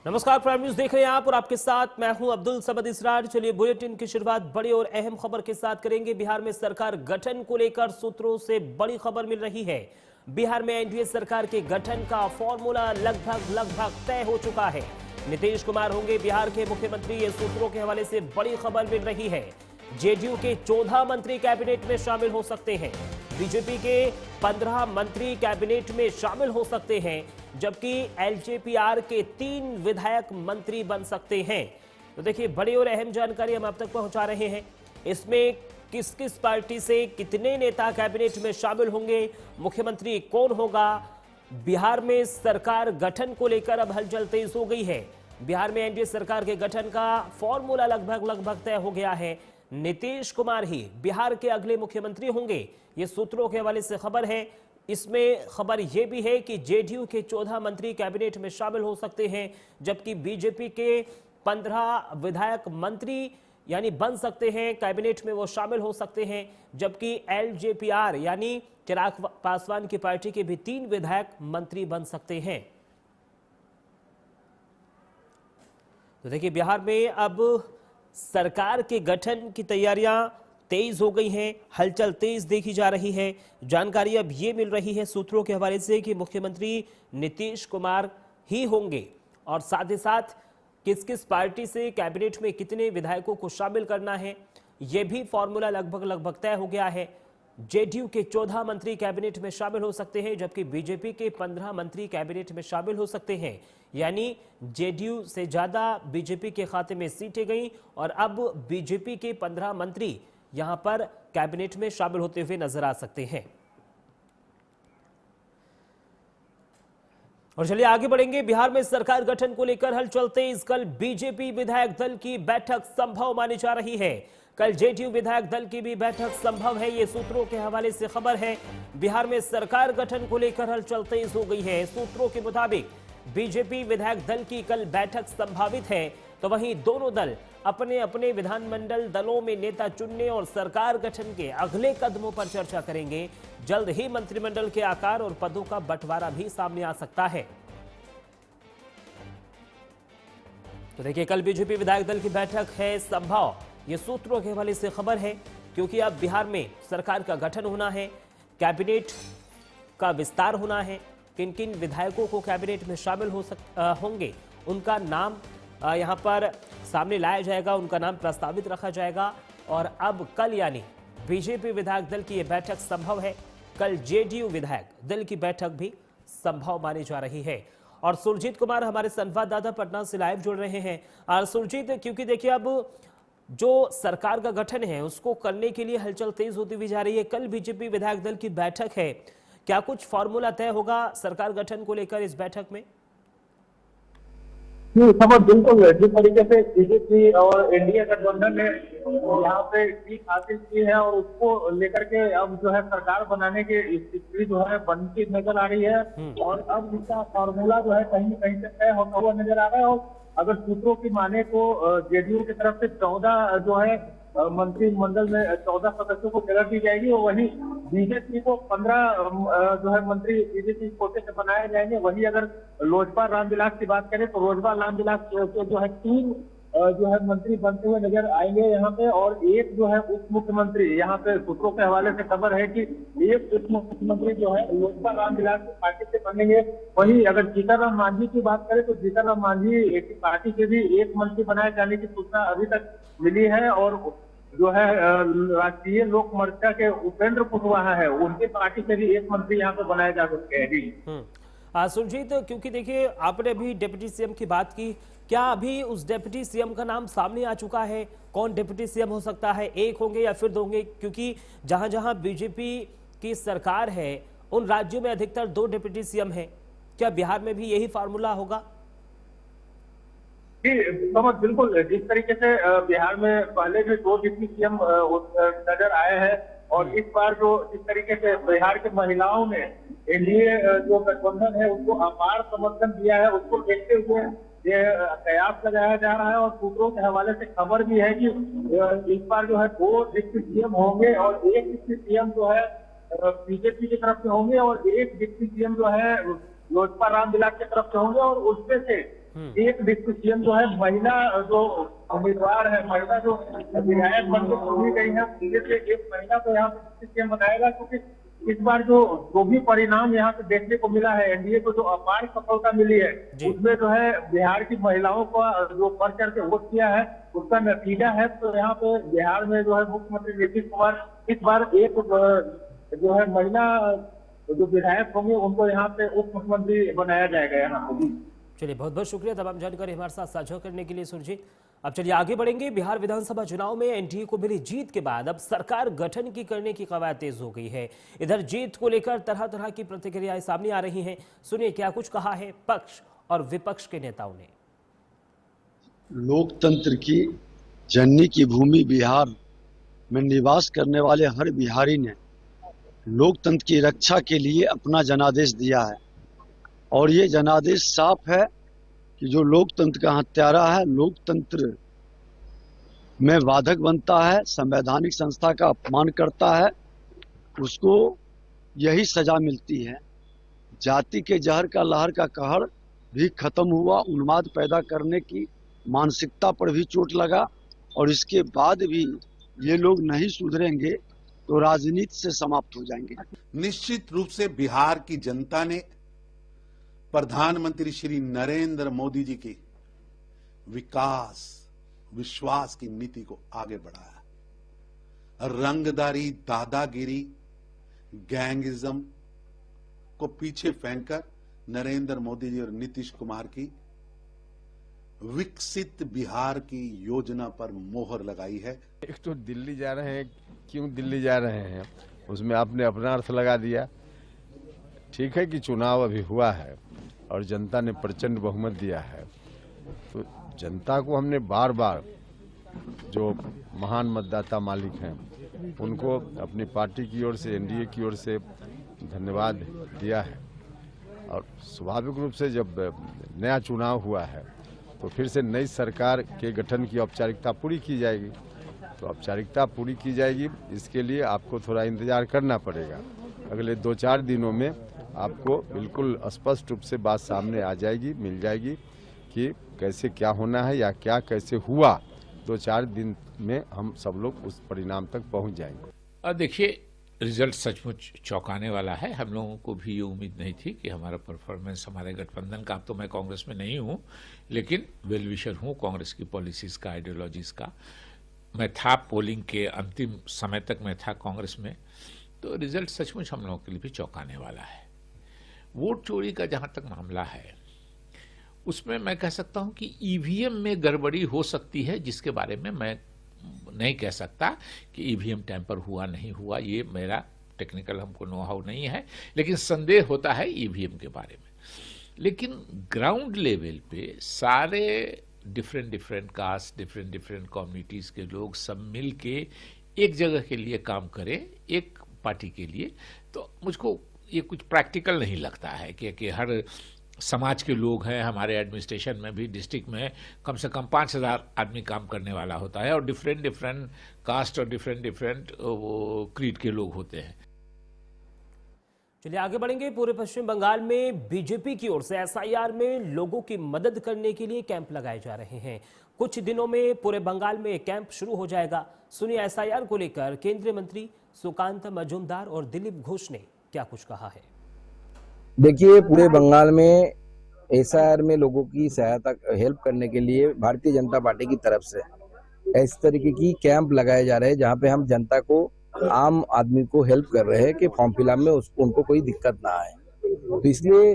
नमस्कार, prime news देख रहे हैं आप और आपके साथ मैं हूं अब्दुल समद इसरार। चलिए बुलेटिन की शुरुआत बड़ी और अहम खबर के साथ करेंगे। बिहार में सरकार गठन को लेकर सूत्रों से बड़ी खबर मिल रही है। बिहार में एनडीए सरकार के गठन का फॉर्मूला लगभग तय हो चुका है। नीतीश कुमार होंगे बिहार के मुख्यमंत्री, ये सूत्रों के हवाले से बड़ी खबर मिल रही है। जेडीयू के 14 मंत्री कैबिनेट में शामिल हो सकते हैं। बीजेपी के 15 मंत्री कैबिनेट में शामिल हो सकते हैं, जबकि एलजेपीआर के 3 विधायक मंत्री बन सकते हैं। तो देखिए, बड़ी और अहम जानकारी हम आप तक पहुंचा रहे हैं। इसमें किस किस पार्टी से कितने नेता कैबिनेट में शामिल होंगे, मुख्यमंत्री कौन होगा। बिहार में सरकार गठन को लेकर अब हलचल तेज हो गई है। बिहार में एनडीए सरकार के गठन का फॉर्मूला लगभग तय हो गया है। नीतीश कुमार ही बिहार के अगले मुख्यमंत्री होंगे, ये सूत्रों के हवाले से खबर है। इसमें खबर यह भी है कि जेडीयू के 14 मंत्री कैबिनेट में शामिल हो सकते हैं, जबकि बीजेपी के 15 विधायक मंत्री यानी बन सकते हैं, कैबिनेट में वो शामिल हो सकते हैं। जबकि एलजेपीआर यानी चिराग पासवान की पार्टी के भी 3 विधायक मंत्री बन सकते हैं। तो देखिए, बिहार में अब सरकार के गठन की तैयारियां तेज हो गई हैं, हलचल तेज देखी जा रही है। जानकारी अब ये मिल रही है सूत्रों के हवाले से कि मुख्यमंत्री नीतीश कुमार ही होंगे, और साथ ही साथ किस किस पार्टी से कैबिनेट में कितने विधायकों को शामिल करना है, यह भी फॉर्मूला लगभग तय हो गया है। जेडीयू के 14 मंत्री कैबिनेट में शामिल हो सकते हैं, जबकि बीजेपी के 15 मंत्री कैबिनेट में शामिल हो सकते हैं। यानी जेडीयू से ज्यादा बीजेपी के खाते में सीटें गई, और अब बीजेपी के 15 मंत्री यहां पर कैबिनेट में शामिल होते हुए नजर आ सकते हैं। और चलिए आगे बढ़ेंगे। बिहार में सरकार गठन को लेकर हलचल तेज। कल बीजेपी विधायक दल की बैठक संभव मानी जा रही है। कल जेडीयू विधायक दल की भी बैठक संभव है, ये सूत्रों के हवाले से खबर है। बिहार में सरकार गठन को लेकर हलचल तेज हो गई है। सूत्रों के मुताबिक बीजेपी विधायक दल की कल बैठक संभावित है, तो वहीं दोनों दल अपने अपने विधानमंडल दलों में नेता चुनने और सरकार गठन के अगले कदमों पर चर्चा करेंगे। जल्द ही मंत्रिमंडल के आकार और पदों का बंटवारा भी सामने आ सकता है। तो देखिए, कल बीजेपी विधायक दल की बैठक है संभव, ये सूत्रों के हवाले से खबर है, क्योंकि अब बिहार में सरकार का गठन होना है, कैबिनेट का विस्तार होना है। किन किन विधायकों को कैबिनेट में शामिल होंगे, उनका नाम यहां पर सामने लाया जाएगा, उनका नाम प्रस्तावित रखा जाएगा। और अब कल यानी बीजेपी विधायक दल की यह बैठक संभव है। कल जेडीयू विधायक दल की बैठक भी संभव मानी जा रही है। और सुरजीत कुमार हमारे संवाददाता पटना से लाइव जुड़ रहे हैं। और सुरजीत, क्योंकि देखिए, अब जो सरकार का गठन है उसको करने के लिए हलचल तेज होती हुई जा रही है। कल बीजेपी विधायक दल की बैठक है, क्या कुछ फॉर्मूला तय होगा सरकार गठन को लेकर इस बैठक में? समझ बिल्कुल जिस तरीके से बीजेपी और एनडीए गठबंधन ने यहाँ पे जीत हासिल की है, और उसको लेकर के अब जो है सरकार बनाने की स्थिति जो है बनती नजर आ रही है। और अब इसका फॉर्मूला जो है कहीं कहीं से तय होता हुआ नजर आ रहा है। और अगर सूत्रों की माने तो जेडीयू की तरफ से 14 जो है मंत्रिमंडल में 14 सदस्यों को जगह दी जाएगी, और वहीं बीजेपी को 15 जो है मंत्री बीजेपी कोटे से बनाए जाएंगे। वहीं अगर लोजपा रामविलास की बात करें तो लोजपा रामविलास के जो है 3 जो है मंत्री बनते हुए नजर आएंगे यहाँ पे, और एक जो है उप मुख्यमंत्री। यहाँ पे सूत्रों के हवाले से खबर है कि एक उप मुख्यमंत्री जो है लोजपा रामविलास की पार्टी से बनेंगे। वहीं अगर जीतनराम मांझी की बात करें तो जीतनराम मांझी की पार्टी से भी एक मंत्री बनाए जाने की सूचना अभी तक मिली है। और जो है राष्ट्रीय लोक मोर्चा के उपेंद्र कुशवाहा है, उनकी पार्टी से भी एक मंत्री यहाँ पे बनाए जा सकते हैं। जी सुरजीत, क्योंकि देखिए, आपने अभी डिप्टी सीएम की बात की, क्या अभी उस डिप्टी सीएम का नाम सामने आ चुका है? कौन डिप्टी सीएम हो सकता है? एक होंगे या फिर 2 होंगे? क्योंकि जहां जहां बीजेपी की सरकार है उन राज्यों में अधिकतर 2 डिप्टी सीएम हैं। क्या बिहार में भी यही फार्मूला होगा? जी समझ बिल्कुल जिस तरीके से बिहार में पहले भी 2 डिप्टी सीएम नजर आए हैं, और इस बार जो जिस तरीके से बिहार की महिलाओं ने एनडीए जो गठबंधन है उसको अपार समर्थन दिया है, उसको देखते हुए ये कयास लगाया जा रहा है। और सूत्रों के हवाले से खबर भी है कि इस बार जो है 2 डिप्टी सीएम होंगे, और एक डिप्टी सीएम जो है बीजेपी की तरफ से होंगे, और एक डिप्टी सीएम जो है लोजपा रामविलास की तरफ से होंगे। और उसमें से एक डिस्कशन जो है महिला जो उम्मीदवार है, महिला जो विधायक बन के चुनी गई है, उनमें से एक महिला को यहाँ पे सीएम बनाएगा, क्योंकि इस बार जो भी परिणाम यहाँ पे देखने को मिला है, एनडीए को जो अपार सफलता मिली है, उसमें जो है बिहार की महिलाओं का जो बढ़ चढ़ के वोट किया है, उसका नतीजा है। तो यहाँ पे बिहार में जो है मुख्यमंत्री नीतीश कुमार इस बार एक जो है महिला जो विधायक होंगे उनको यहाँ पे उप मुख्यमंत्री बनाया जाएगा यहाँ पे। चलिए, बहुत बहुत शुक्रिया तमाम जानकारी हमारे साथ साझा करने के लिए सुरजीत। अब चलिए आगे बढ़ेंगे। बिहार विधानसभा चुनाव में एनडीए को मिली जीत के बाद अब सरकार गठन की करने की कवायद तेज हो गई है। इधर जीत को लेकर तरह तरह की प्रतिक्रियाएं सामने आ रही हैं। सुनिए क्या कुछ कहा है पक्ष और विपक्ष के नेताओं ने। लोकतंत्र की जननी की भूमि बिहार में निवास करने वाले हर बिहारी ने लोकतंत्र की रक्षा के लिए अपना जनादेश दिया है, और ये जनादेश साफ है कि जो लोकतंत्र का हत्यारा है, लोकतंत्र में बाधक बनता है, संवैधानिक संस्था का अपमान करता है, उसको यही सजा मिलती है। जाति के जहर का लहर का कहर भी खत्म हुआ, उन्माद पैदा करने की मानसिकता पर भी चोट लगा, और इसके बाद भी ये लोग नहीं सुधरेंगे तो राजनीति से समाप्त हो जाएंगे। निश्चित रूप से बिहार की जनता ने प्रधानमंत्री श्री नरेंद्र मोदी जी की विकास विश्वास की नीति को आगे बढ़ाया। रंगदारी, दादागिरी, गैंगिज्म को पीछे फेंककर नरेंद्र मोदी जी और नीतीश कुमार की विकसित बिहार की योजना पर मोहर लगाई है। एक तो दिल्ली जा रहे हैं, क्यों दिल्ली जा रहे हैं उसमें आपने अपना अर्थ लगा दिया। ठीक है कि चुनाव अभी हुआ है और जनता ने प्रचंड बहुमत दिया है, तो जनता को हमने बार बार, जो महान मतदाता मालिक हैं, उनको अपनी पार्टी की ओर से, एनडीए की ओर से धन्यवाद दिया है। और स्वाभाविक रूप से जब नया चुनाव हुआ है तो फिर से नई सरकार के गठन की औपचारिकता पूरी की जाएगी। तो औपचारिकता पूरी की जाएगी, इसके लिए आपको थोड़ा इंतजार करना पड़ेगा। अगले 2-4 दिनों में आपको बिल्कुल स्पष्ट रूप से बात सामने आ जाएगी, मिल जाएगी कि कैसे क्या होना है या क्या कैसे हुआ। 2-4 दिन में हम सब लोग उस परिणाम तक पहुंच जाएंगे। और देखिए, रिजल्ट सचमुच चौंकाने वाला है। हम लोगों को भी ये उम्मीद नहीं थी कि हमारा परफॉर्मेंस, हमारे गठबंधन का, अब तो मैं कांग्रेस में नहीं हूँ लेकिन वेल विशर हूँ कांग्रेस की पॉलिसीज का, आइडियोलॉजीज का। मैं था पोलिंग के अंतिम समय तक मैं था कांग्रेस में, तो रिजल्ट सचमुच हम लोगों के लिए भी चौंकाने वाला है। वोट चोरी का जहां तक मामला है, उसमें मैं कह सकता हूं कि ईवीएम में गड़बड़ी हो सकती है, जिसके बारे में मैं नहीं कह सकता कि ईवीएम टैंपर हुआ नहीं हुआ, ये मेरा टेक्निकल हमको नो हाउ नहीं है, लेकिन संदेह होता है ईवीएम के बारे में। लेकिन ग्राउंड लेवल पे सारे डिफरेंट कास्ट, डिफरेंट कम्युनिटीज के लोग सब मिल के एक जगह के लिए काम करें, एक पार्टी के लिए, तो मुझको ये कुछ प्रैक्टिकल नहीं लगता है कि हर समाज के लोग हैं। हमारे एडमिनिस्ट्रेशन में भी, डिस्ट्रिक्ट में कम से कम 5000 आदमी काम करने वाला होता है, और डिफरेंट कास्ट और डिफरेंट क्रीड के लोग होते हैं। चलिए आगे बढ़ेंगे। पूरे पश्चिम बंगाल में बीजेपी की ओर से एसआईआर में लोगों की मदद करने के लिए कैंप लगाए जा रहे हैं। कुछ दिनों में पूरे बंगाल में कैंप शुरू हो जाएगा। सुनिए एसआईआर को लेकर केंद्रीय मंत्री सुकांत मजूमदार और दिलीप घोष ने क्या कुछ कहा है। देखिए, पूरे बंगाल में एसआईआर में लोगों की सहायता, हेल्प करने के लिए भारतीय जनता पार्टी की तरफ से इस तरीके की कैंप लगाए जा रहे हैं, जहां पे हम जनता को, आम आदमी को हेल्प कर रहे हैं कि फॉर्म फिलअप में उनको कोई दिक्कत ना आए। तो इसलिए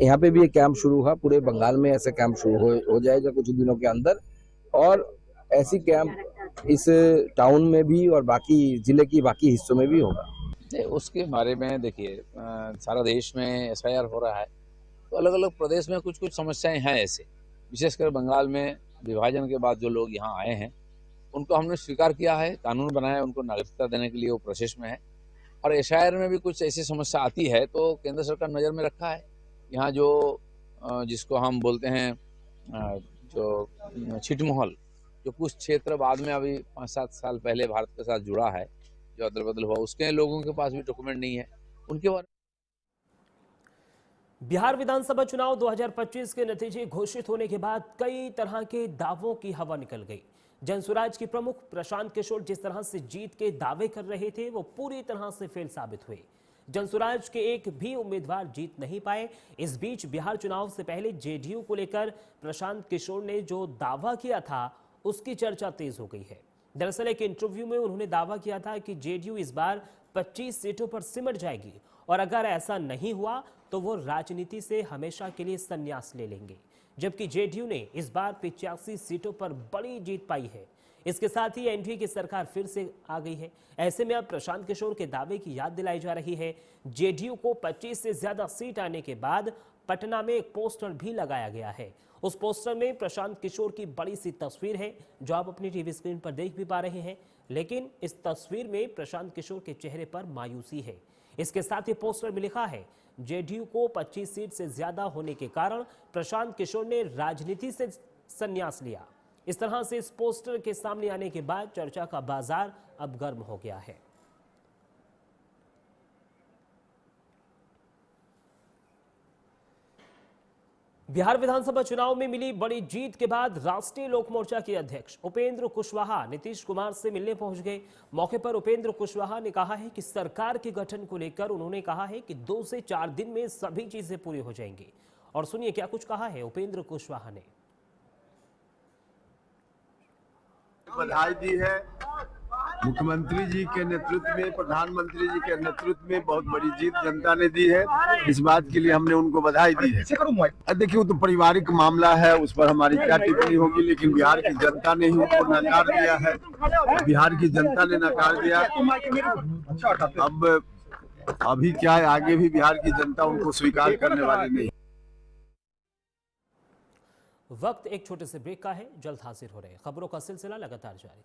यहाँ पे भी एक कैंप शुरू हुआ। पूरे बंगाल में ऐसे कैंप शुरू हो जाएगा कुछ दिनों के अंदर, और ऐसी कैंप इस टाउन में भी और बाकी जिले की बाकी हिस्सों में भी होगा। उसके बारे में देखिए, सारा देश में एसआईआर हो रहा है, तो अलग अलग प्रदेश में कुछ समस्याएं हैं ऐसे। विशेषकर बंगाल में विभाजन के बाद जो लोग यहाँ आए हैं, उनको हमने स्वीकार किया है, कानून बनाया, उनको नागरिकता देने के लिए वो प्रोसेस में है। और एसआईआर में भी कुछ ऐसी समस्या आती है तो केंद्र सरकार नज़र में रखा है। यहाँ जो जिसको हम बोलते हैं जो छिटमहल, जो कुछ क्षेत्र बाद में अभी 5-7 साल पहले भारत के साथ जुड़ा है, जो अदल बदल हुआ, उसके लोगों के पास भी डॉक्यूमेंट नहीं है, उनके बारे बिहार विधानसभा चुनाव 2025 के नतीजे घोषित होने के बाद कई तरह के दावों की हवा निकल गई। जनसुराज के प्रमुख प्रशांत किशोर जिस तरह से जीत के दावे कर रहे थे वो पूरी तरह से फेल साबित हुए। जनसुराज के एक भी उम्मीदवार जीत नहीं पाए। इस बीच बिहार चुनाव से पहले जेडीयू को लेकर प्रशांत किशोर ने जो दावा किया था उसकी चर्चा तेज हो गई है। दरअसल एक इंटरव्यू में उन्होंने दावा किया था कि जेडीयू इस बार 25 सीटों पर सिमट जाएगी और अगर ऐसा नहीं हुआ तो वो राजनीति से हमेशा के लिए संन्यास ले लेंगे। जबकि जेडीयू ने इस बार 85 सीटों पर बड़ी जीत पाई है। इसके साथ ही एनडीए की सरकार फिर से आ गई है। ऐसे में अब प्रशांत किशोर के दावे की याद दिलाई जा रही है। जेडीयू को 25 से ज्यादा सीट आने के बाद पटना में एक पोस्टर भी लगाया गया है। उस पोस्टर में प्रशांत किशोर की बड़ी सी तस्वीर है जो आप अपनी टीवी स्क्रीन पर देख भी पा रहे हैं, लेकिन इस तस्वीर में प्रशांत किशोर के चेहरे पर मायूसी है। इसके साथ ही पोस्टर में लिखा है जेडीयू को 25 सीट से ज्यादा होने के कारण प्रशांत किशोर ने राजनीति से संन्यास लिया। इस तरह से इस पोस्टर के सामने आने के बाद चर्चा का बाजार अब गर्म हो गया है। बिहार विधानसभा चुनाव में मिली बड़ी जीत के बाद राष्ट्रीय लोक मोर्चा के अध्यक्ष उपेंद्र कुशवाहा नीतीश कुमार से मिलने पहुंच गए। मौके पर उपेंद्र कुशवाहा ने कहा है कि सरकार के गठन को लेकर उन्होंने कहा है कि 2 से 4 दिन में सभी चीजें पूरी हो जाएंगी। और सुनिए क्या कुछ कहा है उपेंद्र कुशवाहा ने। बधाई दी है मुख्यमंत्री जी के नेतृत्व में, प्रधानमंत्री जी के नेतृत्व में बहुत बड़ी जीत जनता ने दी है। इस बात के लिए हमने उनको बधाई दी है। देखिए वो तो पारिवारिक मामला है, उस पर हमारी क्या टिप्पणी होगी, लेकिन बिहार की जनता ने ही उनको नकार दिया है। बिहार की जनता ने नकार दिया। अब अभी क्या है, आगे भी बिहार की जनता उनको स्वीकार करने वाली नहीं। वक्त एक छोटे से ब्रेक का है, जल्द हाजिर हो रहे हैं। खबरों का सिलसिला लगातार जारी।